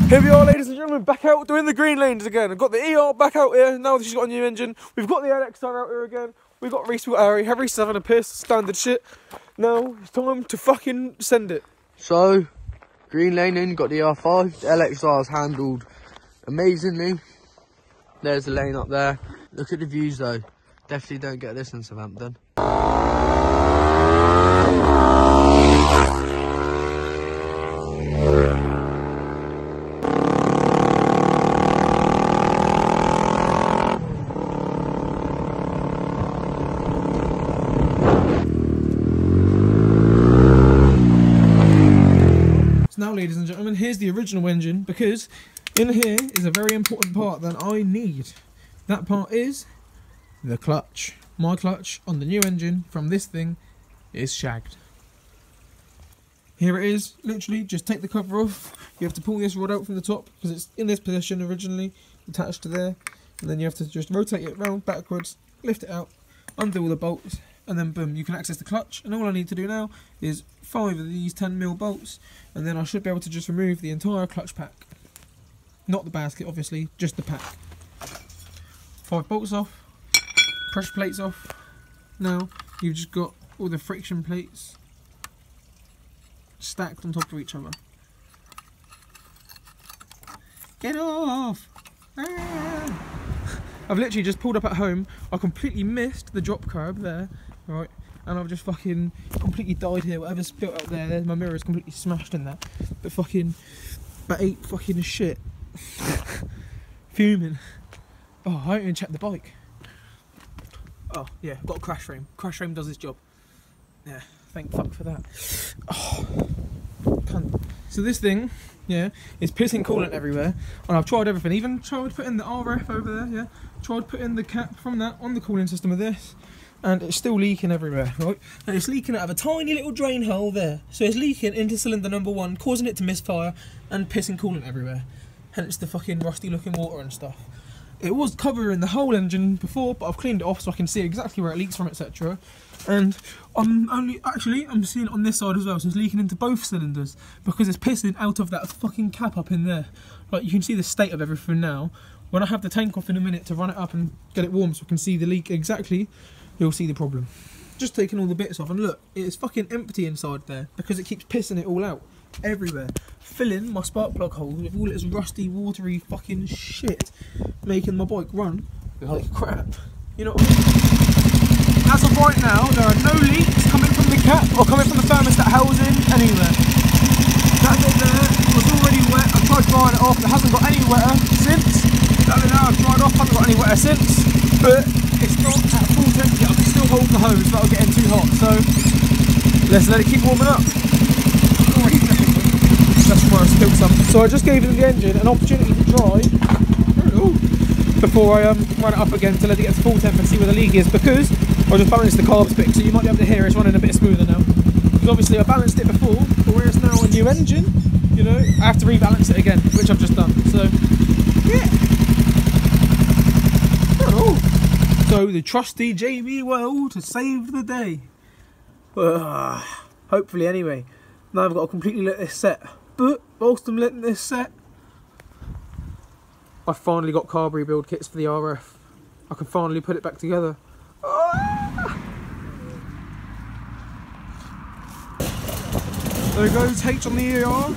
Here we are, ladies and gentlemen, back out doing the green lanes again. I've got the ER back out here, now that she's got a new engine. We've got the LXR out here again. We've got Reese with Harry. Reese having a piss, standard shit. Now, it's time to fucking send it. So, green lane in, got the ER5. The LXR's handled amazingly. There's the lane up there. Look at the views though. Definitely don't get this in Southampton. Now, ladies and gentlemen, here's the original engine, because in here is a very important part that I need. That part is the clutch. My clutch on the new engine from this thing is shagged. Here it is, literally, just take the cover off. You have to pull this rod out from the top, because it's in this position originally, attached to there. And then you have to just rotate it round backwards, lift it out, undo all the bolts, and then boom, you can access the clutch. And all I need to do now is 5 of these 10mm bolts, and then I should be able to just remove the entire clutch pack. Not the basket, obviously, just the pack. 5 bolts off, pressure plates off. Now you've just got all the friction plates stacked on top of each other. Get off! Ah. I've literally just pulled up at home. I completely missed the drop curb there, right? And I've just fucking completely died here. Whatever's built up there, my mirror is completely smashed in that. But fucking, that ate fucking shit. Fuming. Oh, I haven't even checked the bike. Oh, yeah, I've got a crash frame. Crash frame does its job. Yeah, thank fuck for that. Oh, cunt. So this thing, yeah, is pissing coolant everywhere. And I've tried everything. Even tried putting the RF over there, yeah. Tried putting the cap from that on the cooling system of this. And it's still leaking everywhere, right? And it's leaking out of a tiny little drain hole there. So it's leaking into cylinder number 1, causing it to misfire and pissing coolant everywhere. Hence the fucking rusty looking water and stuff. It was covering the whole engine before, but I've cleaned it off so I can see exactly where it leaks from, etc. And I'm seeing it on this side as well, so it's leaking into both cylinders because it's pissing out of that fucking cap up in there. Like, you can see the state of everything now. When I have the tank off in a minute to run it up and get it warm so I can see the leak exactly, you'll see the problem. Just taking all the bits off, and look, it's fucking empty inside there because it keeps pissing it all out everywhere, filling my spark plug hole with all its rusty, watery fucking shit, making my bike run like crap. You know what I mean? As of right now, there are no leaks coming from the cap or coming from the thermostat housing anywhere. That bit there was already wet. I tried drying it off. It hasn't got any wetter since. That bit now I've dried off. Hasn't got any wetter since. But it's not at full temperature. I can still hold the hose without getting too hot. So let's let it keep warming up. That's where I spilled some. So I just gave the engine an opportunity to dry before I run it up again to let it get to full temp and see where the leak is, because I just balanced the carbs bit, so you might be able to hear it's running a bit smoother now. Because obviously I balanced it before, but where it's now a new engine, you know, I have to rebalance it again, which I've just done. So yeah. So the trusty JB World has saved the day. Hopefully anyway. Now I've got to completely let this set. But whilst I'm letting this set, I finally got carb rebuild kits for the RF. I can finally put it back together. There goes H on the ER.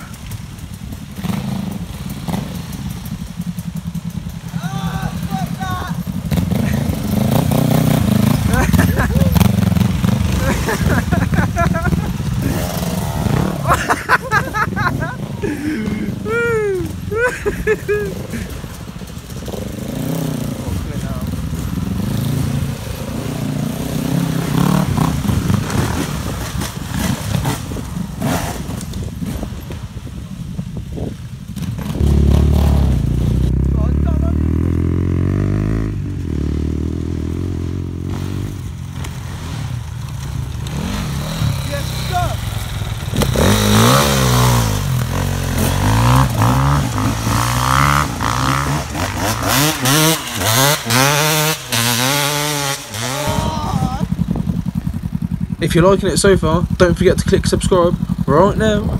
If you're liking it so far, don't forget to click subscribe right now.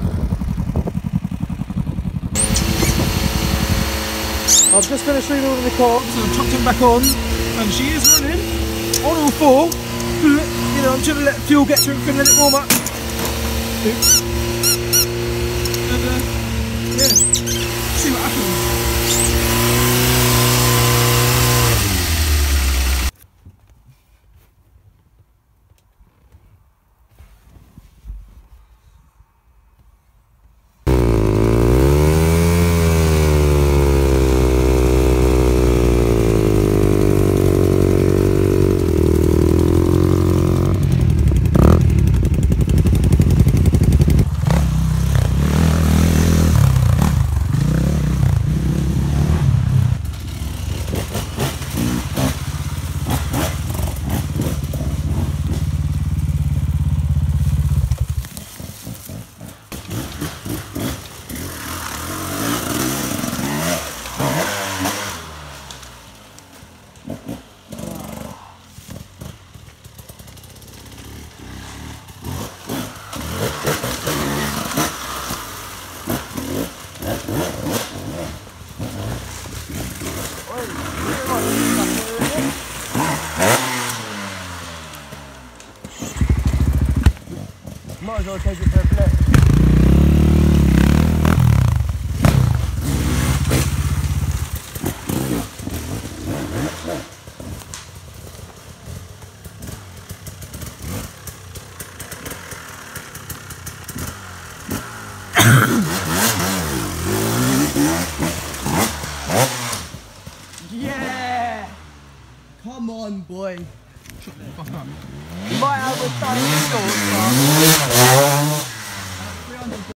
I've just finished reloading the car, so I've chucked it back on, and she is running on all four. You know, I'm trying to let fuel get to everything, let it warm up. Oops. And yeah, see what happens. Might as well take it for a flip. Yeah! Come on, boy. Shut the fuck up. You might have a tiny score,